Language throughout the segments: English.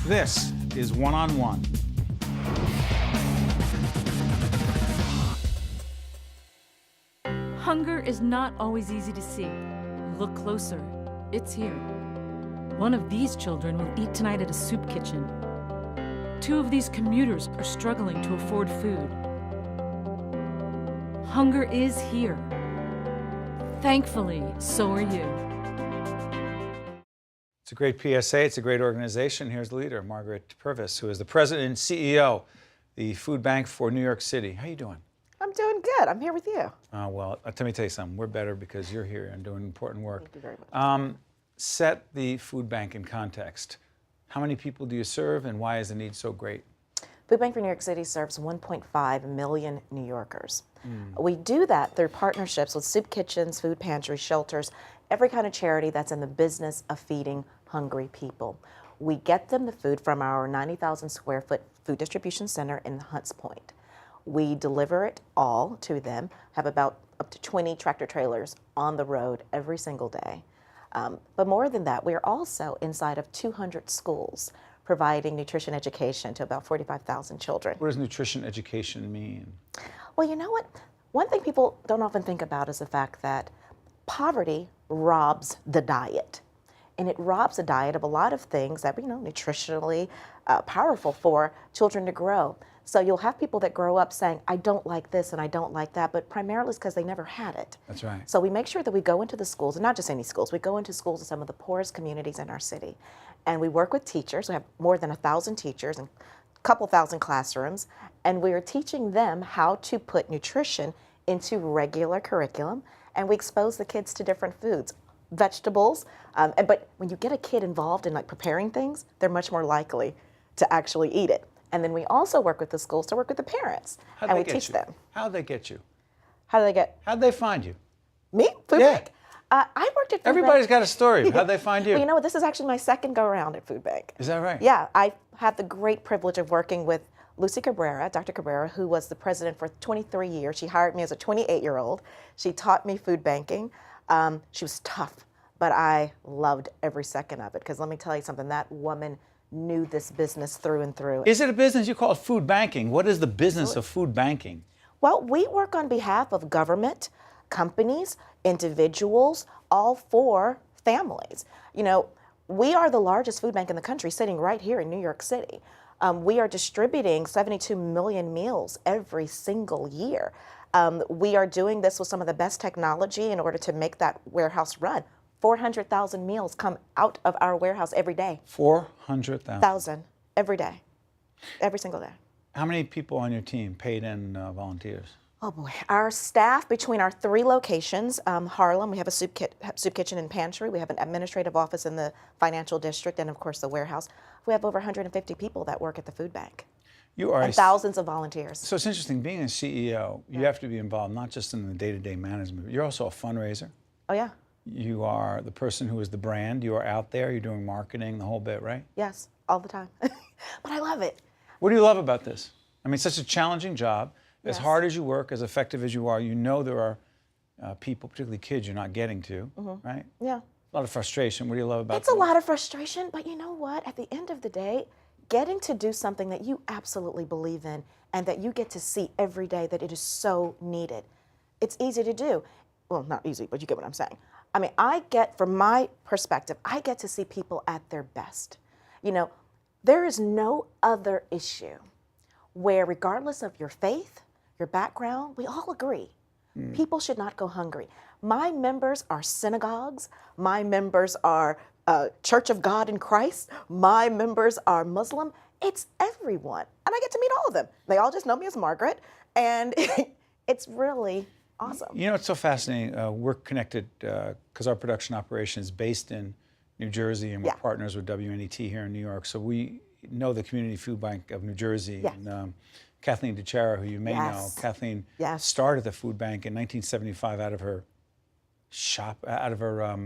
This is One on One. Hunger is not always easy to see. Look closer. It's here. One of these children will eat tonight at a soup kitchen. Two of these commuters are struggling to afford food. Hunger is here. Thankfully, so are you. It's a great PSA. It's a great organization. Here's the leader, Margarette Purvis, who is the president and CEO, the Food Bank for New York City. How you doing? I'm doing good. I'm here with you. Well, let me tell you something. We're better because you're here and doing important work. Thank you very much. Set the food bank in context. How many people do you serve, and why is the need so great? Food Bank for New York City serves 1.5 million New Yorkers. We do that through partnerships with soup kitchens, food pantries, shelters, every kind of charity that's in the business of feeding hungry people. We get them the food from our 90,000 square foot food distribution center in Hunts Point. We deliver it all to them, have about up to 20 tractor trailers on the road every single day. But more than that, we are also inside of 200 schools providing nutrition education to about 45,000 children. What does nutrition education mean? Well, you know what? One thing people don't often think about is the fact that poverty robs the diet. And it robs the diet of a lot of things that, nutritionally powerful for children to grow. So you'll have people that grow up saying, I don't like this and I don't like that, but primarily it's because they never had it. That's right. So we make sure that we go into the schools, and not just any schools, we go into schools in some of the poorest communities in our city. And we work with teachers. We have more than 1,000 teachers and a couple thousand classrooms. And we are teaching them how to put nutrition into regular curriculum. And we expose the kids to different foods, vegetables. But when you get a kid involved in preparing things, they're much more likely to actually eat it. And then we also work with the schools to work with the parents, and we teach them. How'd they get you? How do they get? How'd they find you? Me? Food Yeah. Bank? I worked at Food Everybody's Bank. got a story. How'd they find you? Well, you know what? This is actually my second go-around at Food Bank. Is that right? Yeah, I had the great privilege of working with Lucy Cabrera, Dr. Cabrera, who was the president for 23 years. She hired me as a 28-year-old. She taught me food banking. She was tough, but I loved every second of it, because let me tell you something, that woman knew this business through and through. Is it a business? You call it food banking. What is the business of food banking? Well, we work on behalf of government, companies, individuals, all for families. We are the largest food bank in the country, sitting right here in New York City. We are distributing 72 million meals every single year. We are doing this with some of the best technology in order to make that warehouse run. 400,000 meals come out of our warehouse every day. 400,000 every day, every single day. How many people on your team, paid and volunteers? Oh boy, our staff between our 3 locations, Harlem, we have a soup kitchen and pantry. We have an administrative office in the financial district, and of course the warehouse. We have over 150 people that work at the food bank. You are and thousands of volunteers. So it's interesting, being a CEO, you have to be involved not just in the day-to-day management, but you're also a fundraiser. Oh yeah. You are the person who is the brand. You are out there, you're doing marketing, the whole bit, right? Yes, all the time. But I love it. What do you love about this? I mean, it's such a challenging job. As Yes. hard as you work, as effective as you are, you know there are people, particularly kids, you're not getting to, right? Yeah. A lot of frustration. What do you love about It's a lot of frustration, but you know what? At the end of the day, getting to do something that you absolutely believe in and that you get to see every day that it is so needed. It's easy to do. Well, not easy, but you get what I'm saying. I mean, from my perspective, I get to see people at their best. There is no other issue where, regardless of your faith, your background, we all agree. People should not go hungry. My members are synagogues. My members are Church of God in Christ. My members are Muslim. It's everyone. And I get to meet all of them. They all just know me as Margaret. And it's really awesome. You know, it's so fascinating. We're connected because our production operation is based in New Jersey, and we're partners with WNET here in New York. So we know the Community Food Bank of New Jersey. Yes. And Kathleen DeChara, who you may know, Kathleen started the food bank in 1975 out of her shop, out of her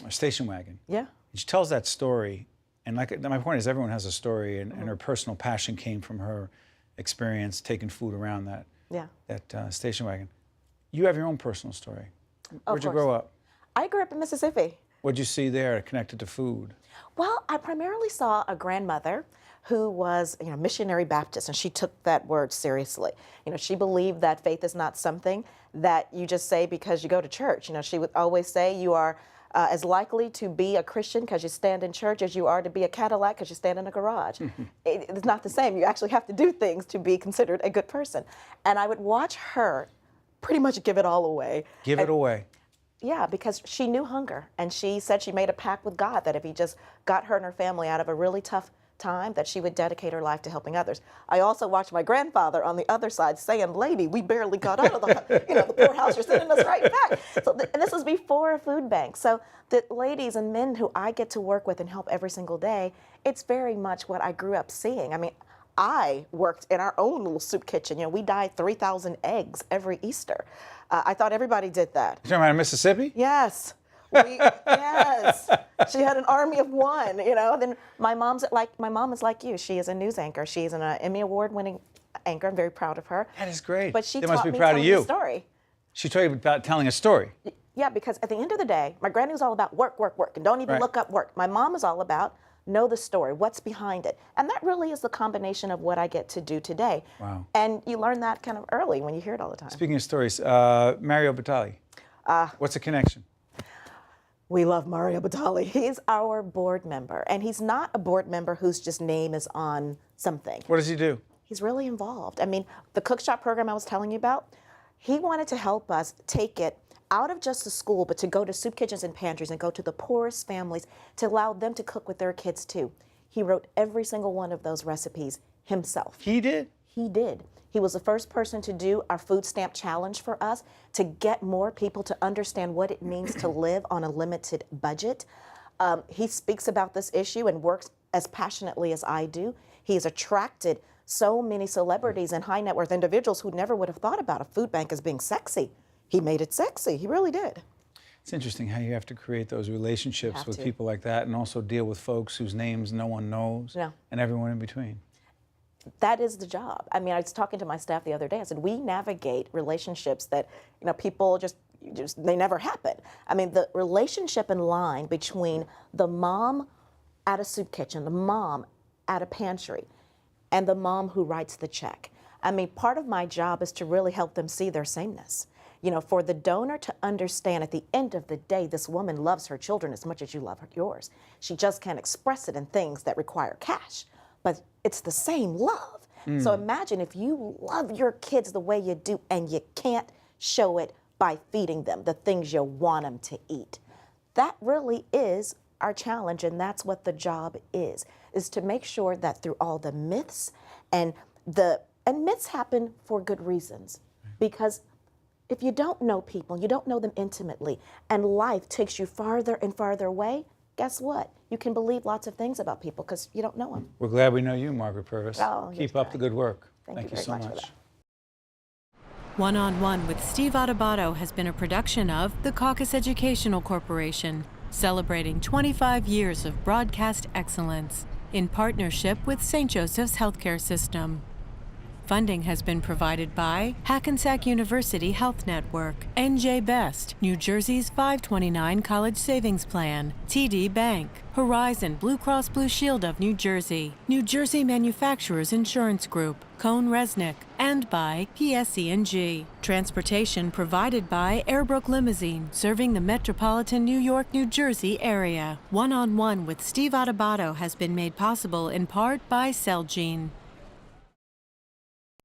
station wagon. Yeah. She tells that story, and my point is, everyone has a story, and her personal passion came from her experience taking food around that station wagon. You have your own personal story. Where'd you grow up? I grew up in Mississippi. What'd you see there connected to food? Well, I primarily saw a grandmother who was, missionary Baptist, and she took that word seriously. She believed that faith is not something that you just say because you go to church. She would always say you are as likely to be a Christian because you stand in church as you are to be a Cadillac because you stand in a garage. It's not the same. You actually have to do things to be considered a good person. And I would watch her pretty much give it all away. Give it away. Yeah, because she knew hunger, and she said she made a pact with God that if he just got her and her family out of a really tough time, that she would dedicate her life to helping others. I also watched my grandfather on the other side saying, "Lady, we barely got out of the poorhouse. You're sending us right back." So, and this was before a food bank. So the ladies and men who I get to work with and help every single day, it's very much what I grew up seeing. I mean, I worked in our own little soup kitchen. We dyed 3,000 eggs every Easter. I thought everybody did that. You're talking about in Mississippi? Yes. Yes. She had an army of one, Then my mom is like you. She is a news anchor. She's an Emmy Award-winning anchor. I'm very proud of her. That is great. But she they taught must be me proud telling of you. the story. She taught you about telling a story. Yeah, because at the end of the day, my granny was all about work, work, work, and don't even Right. look up work. My mom is all about know the story, what's behind it. And that really is the combination of what I get to do today. Wow. And you learn that kind of early when you hear it all the time. Speaking of stories, Mario Batali. What's the connection? We love Mario Batali. He's our board member, and he's not a board member whose just name is on something. What does he do? He's really involved. I mean, the cook shop program I was telling you about, he wanted to help us take it out of just the school, but to go to soup kitchens and pantries and go to the poorest families to allow them to cook with their kids too. He wrote every single one of those recipes himself. He did? He did. He was the first person to do our food stamp challenge for us to get more people to understand what it means to live on a limited budget. He speaks about this issue and works as passionately as I do. He has attracted so many celebrities and high net worth individuals who never would have thought about a food bank as being sexy. He made it sexy. He really did. It's interesting how you have to create those relationships with people like that and also deal with folks whose names no one knows and everyone in between. That is the job. I mean, I was talking to my staff the other day. I said, we navigate relationships that, people just they never happen. I mean, the relationship and line between the mom at a soup kitchen, the mom at a pantry, and the mom who writes the check. I mean, part of my job is to really help them see their sameness. For the donor to understand at the end of the day, this woman loves her children as much as you love yours. She just can't express it in things that require cash, but it's the same love. So imagine if you love your kids the way you do and you can't show it by feeding them the things you want them to eat. That really is our challenge, and that's what the job is to make sure that through all the myths, and myths happen for good reasons, because if you don't know people, you don't know them intimately, and life takes you farther and farther away, guess what? You can believe lots of things about people because you don't know them. We're glad we know you, Margaret Purvis. Oh, Keep up the good work. Thank you so very much for much. that. One-on-One with Steve Adubato has been a production of the Caucus Educational Corporation, celebrating 25 years of broadcast excellence in partnership with St. Joseph's Healthcare System. Funding has been provided by Hackensack University Health Network, NJ Best, New Jersey's 529 College Savings Plan, TD Bank, Horizon Blue Cross Blue Shield of New Jersey, New Jersey Manufacturers Insurance Group, Cone Resnick, and by PSE&G. Transportation provided by Airbrook Limousine, serving the metropolitan New York, New Jersey area. One-on-One with Steve Adubato has been made possible in part by Celgene.